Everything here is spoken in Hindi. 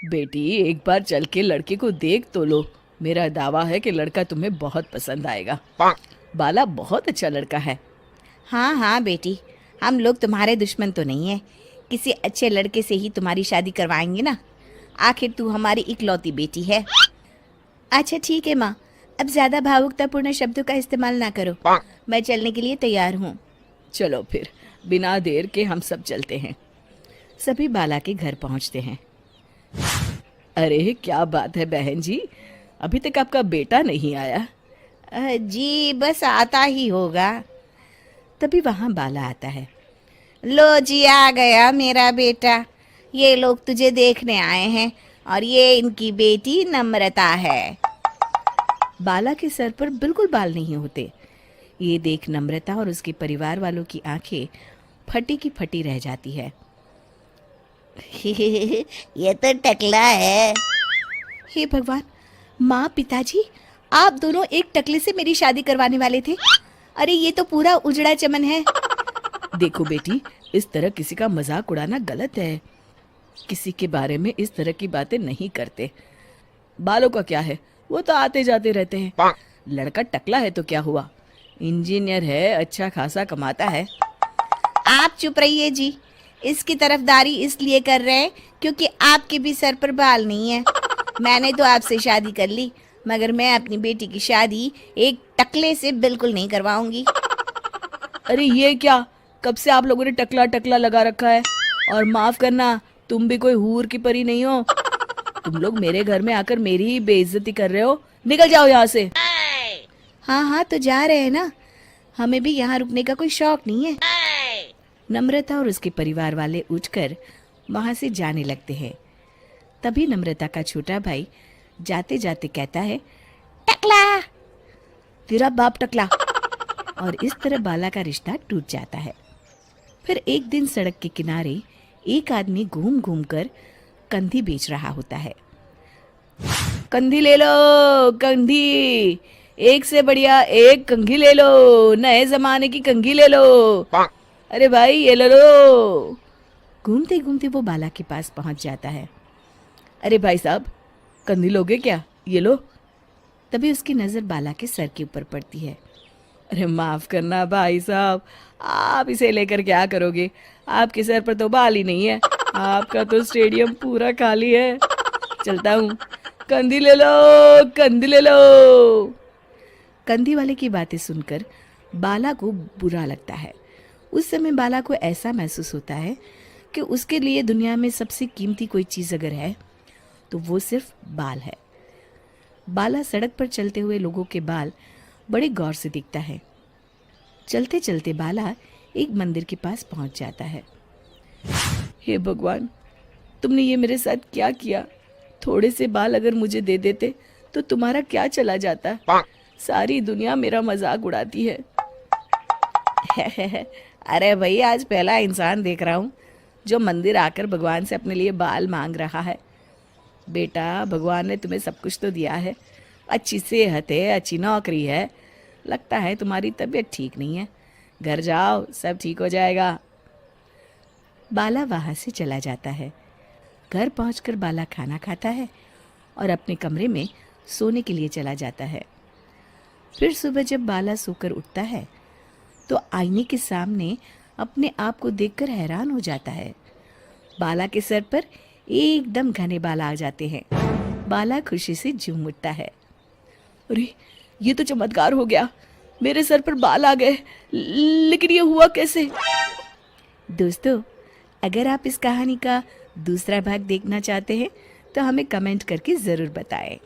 बेटी एक बार चल के लड़के को देख तो लो। मेरा दावा है कि लड़का तुम्हें बहुत पसंद आएगा। बाला बहुत अच्छा लड़का है। हाँ हाँ बेटी, हम लोग तुम्हारे दुश्मन तो नहीं है। किसी अच्छे लड़के से ही तुम्हारी शादी करवाएंगे ना। आखिर तू हमारी इकलौती बेटी है। अच्छा ठीक है माँ, अब ज़्यादा भावुकतापूर्ण शब्दों का इस्तेमाल ना करो। मैं चलने के लिए तैयार हूँ। चलो फिर, बिना देर के हम सब चलते हैं। सभी बाला के घर पहुंचते हैं। अरे क्या बात है बहन जी, अभी तक आपका बेटा नहीं आया? जी बस आता ही होगा। तभी वहां बाला आता है। लो जी, आ गया मेरा बेटा। ये लोग तुझे देखने आए हैं और ये इनकी बेटी नम्रता है। बाला के सर पर बिल्कुल बाल नहीं होते। ये देख नम्रता और उसके परिवार वालों की आंखें फटी की फटी रह जाती है। ये तो टकला है। हे भगवान, माँ पिताजी, आप दोनों एक टकले से मेरी शादी करवाने वाले थे। अरे ये तो पूरा उजड़ा चमन है। देखो बेटी, इस तरह किसी का मजाक उड़ाना गलत है। किसी के बारे में इस तरह की बातें नहीं करते। बालों का क्या है, वो तो आते जाते रहते हैं। लड़का टकला है तो क्या हुआ, इंजीनियर है, अच्छा खासा कमाता है। आप चुप रहिए जी। इसकी तरफदारी इसलिए कर रहे हैं क्योंकि आपके भी सर पर बाल नहीं है। मैंने तो आपसे शादी कर ली, मगर मैं अपनी बेटी की शादी एक टकले से बिल्कुल नहीं करवाऊंगी। अरे ये क्या, कब से आप लोगों ने टकला टकला लगा रखा है? और माफ करना, तुम भी कोई हूर की परी नहीं हो। तुम लोग मेरे घर में आकर मेरी ही बेइज्जती कर रहे हो। निकल जाओ यहाँ से। हाँ हाँ तो जा रहे हैं ना, हमें भी यहाँ रुकने का कोई शौक नहीं है। नम्रता और उसके परिवार वाले उठकर वहां से जाने लगते हैं। तभी नम्रता का छोटा भाई जाते जाते कहता है, टकला। तेरा बाप टकला। और इस तरह बाला का रिश्ता टूट जाता है। फिर एक दिन सड़क के किनारे एक आदमी घूम घूम कर कंधी बेच रहा होता है। कंधी ले लो, कंधी, एक से बढ़िया एक कंघी ले लो, नए जमाने की कंघी ले लो। अरे भाई ये ले लो। घूमते घूमते वो बाला के पास पहुंच जाता है। अरे भाई साहब, कंधी लोगे क्या? ये लो। तभी उसकी नजर बाला के सर के ऊपर पड़ती है। अरे माफ करना भाई साहब, आप इसे लेकर क्या करोगे? आपके सर पर तो बाल ही नहीं है। आपका तो स्टेडियम पूरा खाली है। चलता हूँ, कंधी ले लो, कंधी ले लो। कंधी वाले की बातें सुनकर बाला को बुरा लगता है। उस समय बाला को ऐसा महसूस होता है कि उसके लिए दुनिया में सबसे कीमती कोई चीज़ अगर है तो वो सिर्फ बाल है। बाला सड़क पर चलते हुए लोगों के बाल बड़े गौर से देखता है। चलते चलते बाला एक मंदिर के पास पहुंच जाता है। हे भगवान, तुमने ये मेरे साथ क्या किया? थोड़े से बाल अगर मुझे दे देते तो तुम्हारा क्या चला जाता? सारी दुनिया मेरा मजाक उड़ाती है। अरे भाई, आज पहला इंसान देख रहा हूँ जो मंदिर आकर भगवान से अपने लिए बाल मांग रहा है। बेटा, भगवान ने तुम्हें सब कुछ तो दिया है। अच्छी सेहत है, अच्छी नौकरी है। लगता है तुम्हारी तबीयत ठीक नहीं है। घर जाओ, सब ठीक हो जाएगा। बाला वहाँ से चला जाता है। घर पहुंचकर बाला खाना खाता है और अपने कमरे में सोने के लिए चला जाता है। फिर सुबह जब बाला सोकर उठता है तो आईने के सामने अपने आप को देखकर हैरान हो जाता है। बाला के सर पर एकदम घने बाल आ जाते हैं। बाला खुशी से झूम उठता है। अरे ये तो चमत्कार हो गया, मेरे सर पर बाल आ गए। लेकिन ये हुआ कैसे? दोस्तों, अगर आप इस कहानी का दूसरा भाग देखना चाहते हैं तो हमें कमेंट करके ज़रूर बताएं।